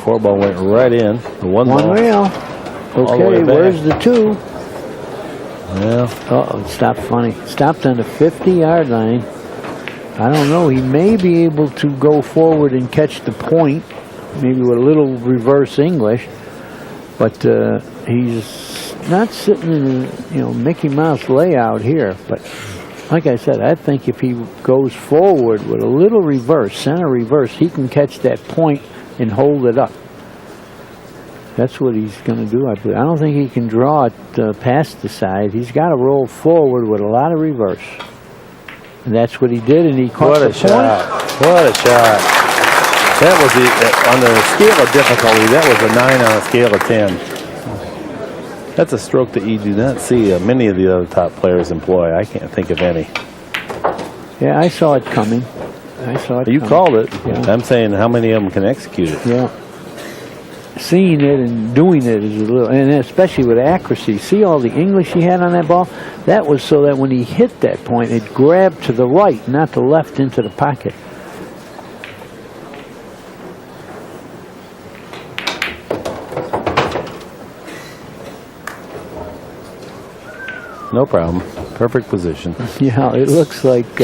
4 ball went right in. The 1 ball. Real. Okay, where's the 2? Yeah. Uh-oh, it stopped funny. Stopped on the 50-yard line. I don't know. He may be able to go forward and catch the point, maybe with a little reverse English, but he's not sitting in a Mickey Mouse layout here. But like I said, I think if he goes forward with a little reverse, center reverse, he can catch that point and hold it up. That's what he's going to do. I don't think he can draw it past the side. He's got to roll forward with a lot of reverse. And that's what he did, and he caught the point. What a shot. That was, on the scale of difficulty, that was a 9 on a scale of 10. That's a stroke that you do not see many of the other top players employ. I can't think of any. Yeah, I saw it coming. You called it. Yeah. I'm saying how many of them can execute it. Yeah. Seeing it and doing it is a little, and especially with accuracy. See all the English he had on that ball? That was so that when he hit that point, it grabbed to the right, not the left into the pocket. No problem. Perfect position. Yeah, it looks like,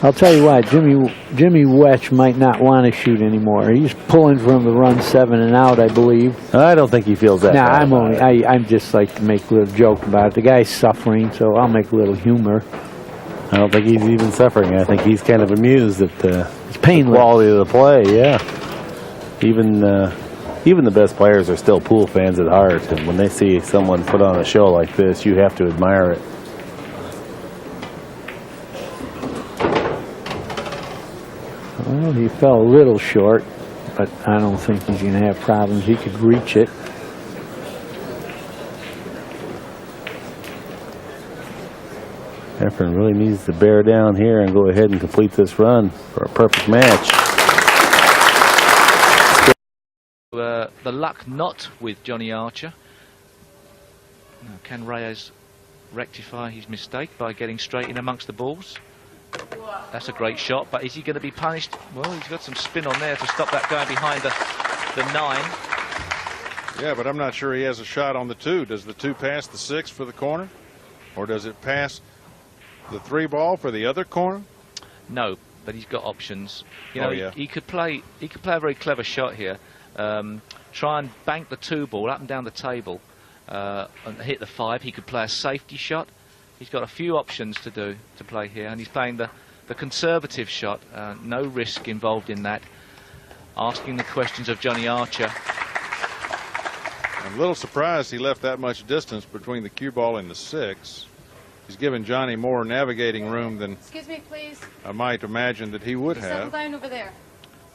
I'll tell you what, Jimmy Wetch might not want to shoot anymore. He's pulling from the run 7 and out, I believe. I don't think he feels that. I'm just like to make a little joke about it. The guy's suffering, so I'll make a little humor. I don't think he's even suffering. I think he's kind of amused at it's painless. The quality of the play. Yeah. Even the best players are still pool fans at heart, and when they see someone put on a show like this, you have to admire it. Well, he fell a little short, but I don't think he's going to have problems. He could reach it. Efren really needs to bear down here and go ahead and complete this run for a perfect match. The luck not with Johnny Archer. Now, can Reyes rectify his mistake by getting straight in amongst the balls? That's a great shot, but is he going to be punished? Well, he's got some spin on there to stop that going behind the 9. Yeah, but I'm not sure he has a shot on the 2. Does the 2 pass the 6 for the corner? Or does it pass the 3 ball for the other corner? No, but he's got options. You know, he could play a very clever shot here. Try and bank the 2 ball up and down the table and hit the 5. He could play a safety shot. He's got a few options to play here, and he's playing the conservative shot. No risk involved in that. Asking the questions of Johnny Archer. I'm a little surprised he left that much distance between the cue ball and the 6. He's given Johnny more navigating room than excuse me, please. I might imagine that he would have. Settle down over there.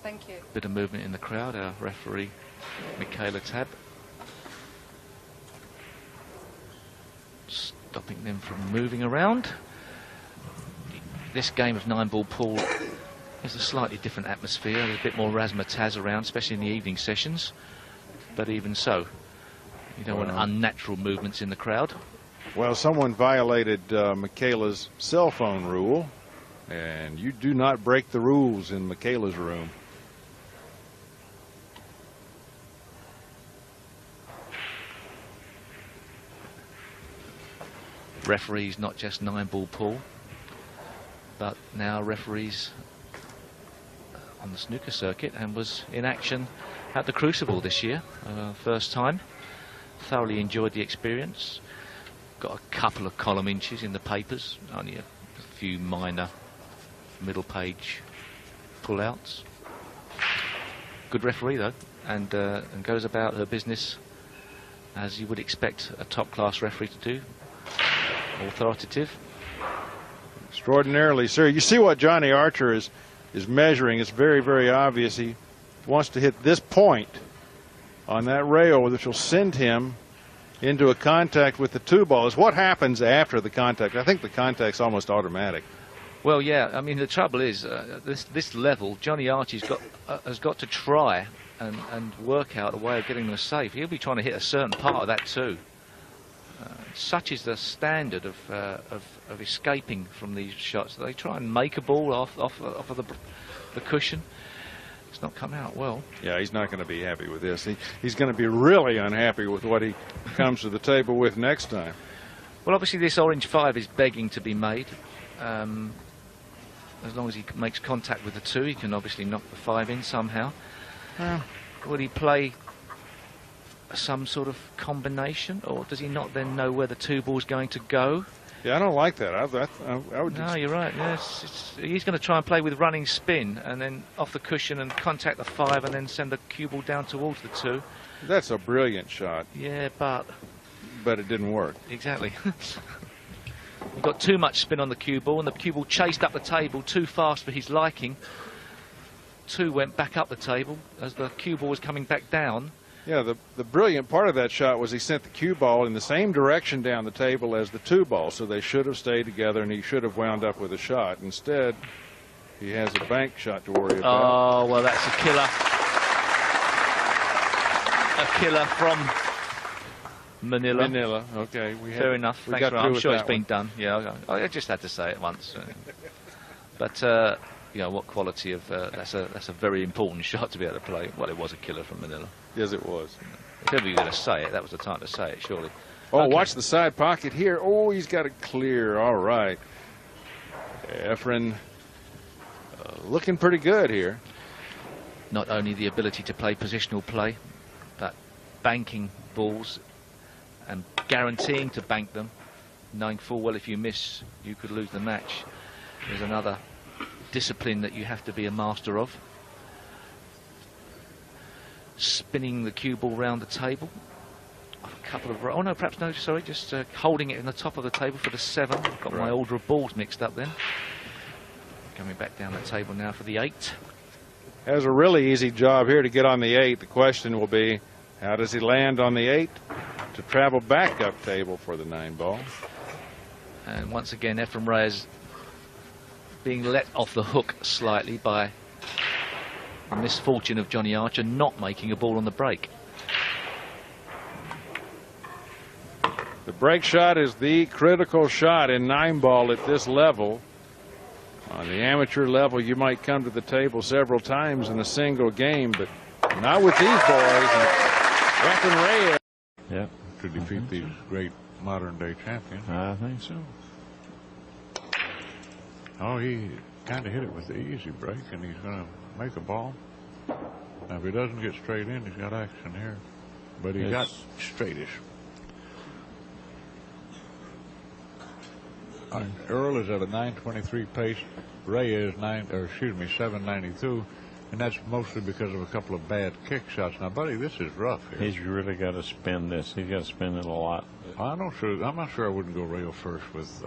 Thank you. Bit of movement in the crowd. Our referee, Michaela Tab, stopping them from moving around. This game of 9-ball pool is a slightly different atmosphere. There's a bit more razzmatazz around, especially in the evening sessions. But even so, you don't want unnatural movements in the crowd. Well, someone violated Michaela's cell phone rule, and you do not break the rules in Michaela's room. Referees, not just 9-ball pool, but now referees on the snooker circuit, and was in action at the Crucible this year, first time. Thoroughly enjoyed the experience. Got a couple of column inches in the papers, only a few minor middle page pullouts. Good referee though, and goes about her business as you would expect a top class referee to do. Authoritative. Extraordinarily, sir. You see what Johnny Archer is measuring. It's very, very obvious. He wants to hit this point on that rail, which will send him into a contact with the 2 ball. Is what happens after the contact. I think the contact's almost automatic. Well, yeah. I mean, the trouble is this level, Johnny Archer's has got to try and work out a way of getting them safe. He'll be trying to hit a certain part of that too. Such is the standard of escaping from these shots. They try and make a ball off of the cushion. It's not come out well. Yeah, he's not going to be happy with this. He's going to be really unhappy with what he comes to the table with next time. Well, obviously this orange 5 is begging to be made. As long as he makes contact with the 2, he can obviously knock the 5 in somehow. Will he play some sort of combination, or does he not then know where the 2 ball's going to go? Yeah, I don't like that. I would. No, you're right. Yes, he's going to try and play with running spin and then off the cushion and contact the 5 and then send the cue ball down towards the 2. That's a brilliant shot. Yeah, but it didn't work. Exactly. He got too much spin on the cue ball, and the cue ball chased up the table too fast for his liking. 2 went back up the table as the cue ball was coming back down. Yeah, the brilliant part of that shot was he sent the cue ball in the same direction down the table as the 2 ball, so they should have stayed together and he should have wound up with a shot. Instead, he has a bank shot to worry about. Oh, well, that's a killer. A killer from Manila. Manila, okay. Fair enough. Thanks, I'm sure it's been done. Yeah, I just had to say it once. But you know, what quality of that's a very important shot to be able to play. Well, it was a killer from Manila. Yes, it was. If ever you're going to say it, that was the time to say it, surely. Oh, okay. Watch the side pocket here. Oh, he's got it clear. All right. Efren looking pretty good here. Not only the ability to play positional play, but banking balls and guaranteeing to bank them, knowing full well if you miss, you could lose the match. There's another discipline that you have to be a master of. Spinning the cue ball round the table. A couple of, oh no, perhaps no, sorry, just holding it in the top of the table for the 7. Got my order of balls mixed up then. Coming back down the table now for the 8. Has a really easy job here to get on the 8. The question will be, how does he land on the 8 to travel back up table for the 9 ball? And once again, Efren Reyes being let off the hook slightly by the misfortune of Johnny Archer not making a ball on the break. The break shot is the critical shot in 9 ball at this level. On the amateur level, you might come to the table several times in a single game, but not with these boys. Efren Reyes. Yeah. To defeat these great modern-day champions. I think so. Oh, he kind of hit it with the easy break, and he's going to make a ball. Now, if he doesn't get straight in, he's got action here. But he got straightish. Earl is at a 9:23 pace. Reyes 7:92, and that's mostly because of a couple of bad kick shots. Now, buddy, this is rough here. He's really got to spin this. He's got to spin it a lot. I'm not sure I wouldn't go rail first with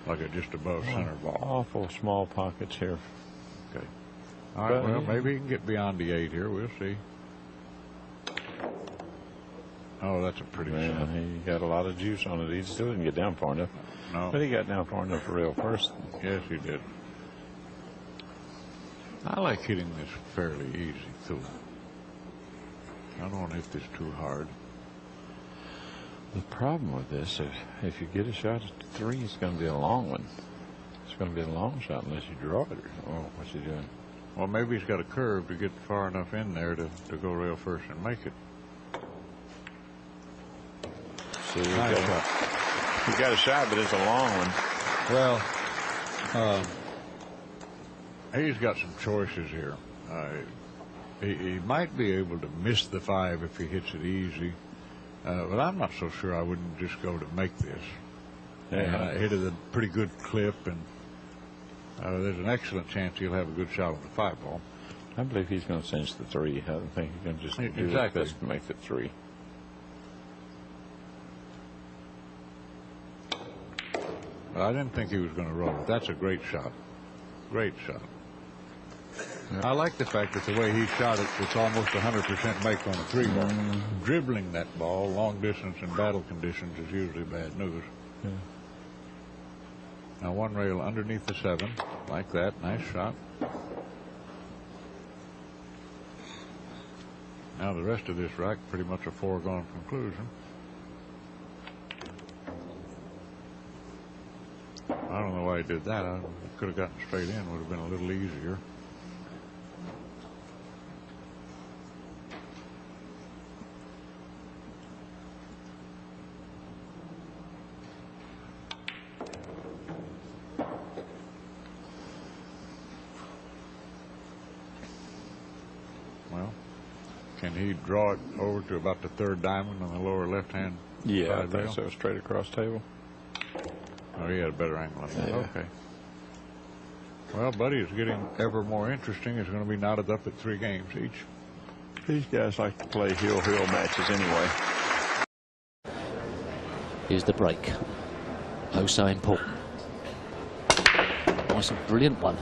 like a just above center ball. Awful small pockets here. Okay. All right. Well, maybe he can get beyond the 8 here. We'll see. Oh, that's a pretty shot. He got a lot of juice on it. He still didn't get down far enough. No. But he got down far enough for rail first. Yes, he did. I like hitting this fairly easy, too. I don't want to hit this too hard. The problem with this, if you get a shot at 3, it's going to be a long one. It's going to be a long shot unless you draw it. Oh, what's he doing? Well, maybe he's got a curve to get far enough in there to go rail first and make it. See, he got a shot, but it's a long one. Well, he's got some choices here. He might be able to miss the 5 if he hits it easy. But I'm not so sure I wouldn't just go to make this. Yeah. Hit it a pretty good clip, and there's an excellent chance he'll have a good shot on the 5 ball. I believe he's going to cinch the 3. I don't think he's going to just do his best to make the 3. I didn't think he was going to roll it. That's a great shot. Great shot. Yeah. I like the fact that the way he shot it, it's almost 100% make on a 3 ball. Dribbling that ball long distance in battle conditions is usually bad news. Yeah. Now 1 rail underneath the 7, like that. Nice shot. Now the rest of this rack, pretty much a foregone conclusion. I don't know why he did that. I could have gotten straight in. Would have been a little easier. Can he draw it over to about the third diamond on the lower left-hand Yeah, I side think rail? so. Straight across table. Oh, he had a better angle on that. Yeah. Okay. Well, Buddy is getting ever more interesting. It's going to be knotted up at 3 games each. These guys like to play hill-hill matches anyway. Here's the break. Oh, so important. Oh, it's a brilliant one.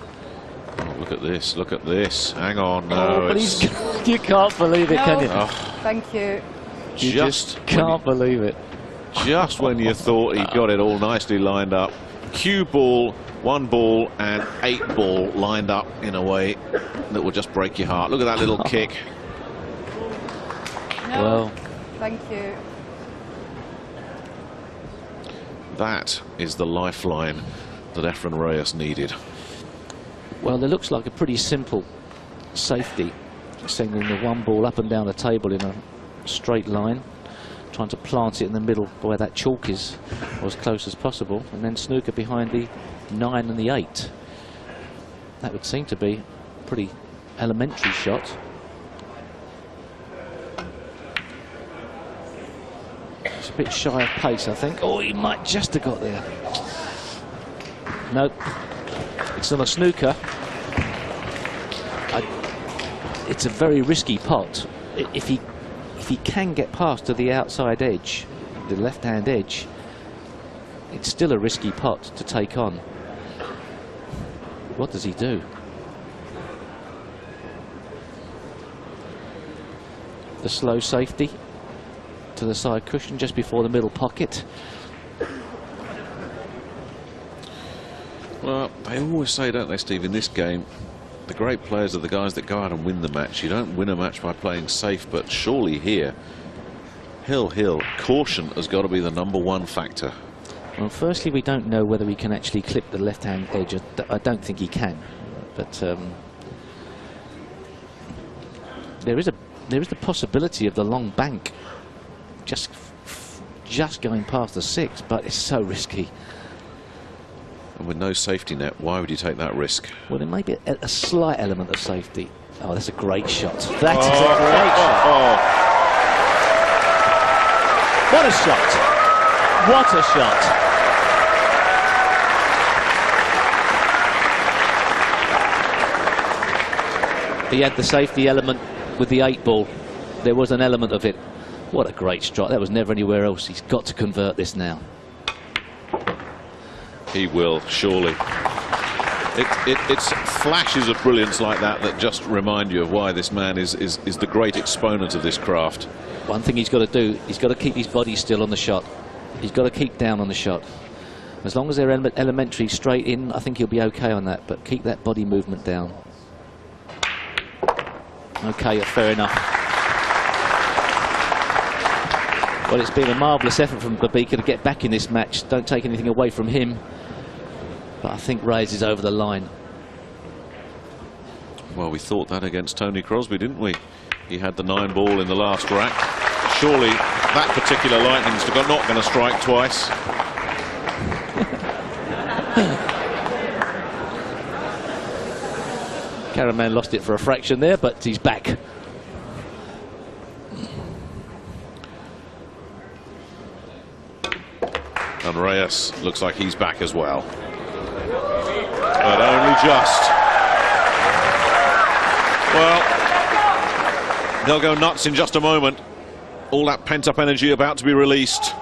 Oh, look at this. Look at this. Hang on. No, Oh, but it's you can't believe it, can you? No. Thank you. You just can't believe it. just when you thought he got it all nicely lined up. Cue ball, 1 ball and 8 ball lined up in a way that will just break your heart. Look at that little kick. No. Well, Thank you. That is the lifeline that Efren Reyes needed. well, it looks like a pretty simple safety, sending the 1 ball up and down the table in a straight line, trying to plant it in the middle where that chalk is, or as close as possible, and then snooker behind the 9 and the 8. That would seem to be a pretty elementary shot. It's a bit shy of pace, I think. Oh, he might just have got there. Nope. It's not a snooker. It's a very risky pot. If he can get past to the outside edge, the left-hand edge, it's still a risky pot to take on. What does he do? The slow safety to the side cushion just before the middle pocket. Well, they always say, don't they, Steve, in this game, the great players are the guys that go out and win the match. You don't win a match by playing safe, but surely here, hill, caution has got to be the #1 factor. Well, firstly, we don't know whether he can actually clip the left-hand edge. I don't think he can, but there is the possibility of the long bank just going past the 6, but it's so risky. And with no safety net, why would you take that risk? Well, there may be a slight element of safety. Oh, that's a great shot. That is a great shot. What a shot! What a shot! He had the safety element with the 8 ball. There was an element of it. What a great strike. That was never anywhere else. He's got to convert this now. He will, surely. It's flashes of brilliance like that that just remind you of why this man is the great exponent of this craft. One thing he's got to do, he's got to keep his body still on the shot. He's got to keep down on the shot. As long as they're elementary straight in, I think he'll be okay on that, but keep that body movement down. Okay, fair enough. Well, it's been a marvellous effort from Babika to get back in this match. Don't take anything away from him. But I think Reyes is over the line. Well, we thought that against Tony Crosby, didn't we? He had the 9 ball in the last rack. Surely that particular lightning's not going to strike twice. Caraman lost it for a fraction there, but he's back. And Reyes looks like he's back as well. But only just. Well, they'll go nuts in just a moment. All that pent-up energy about to be released.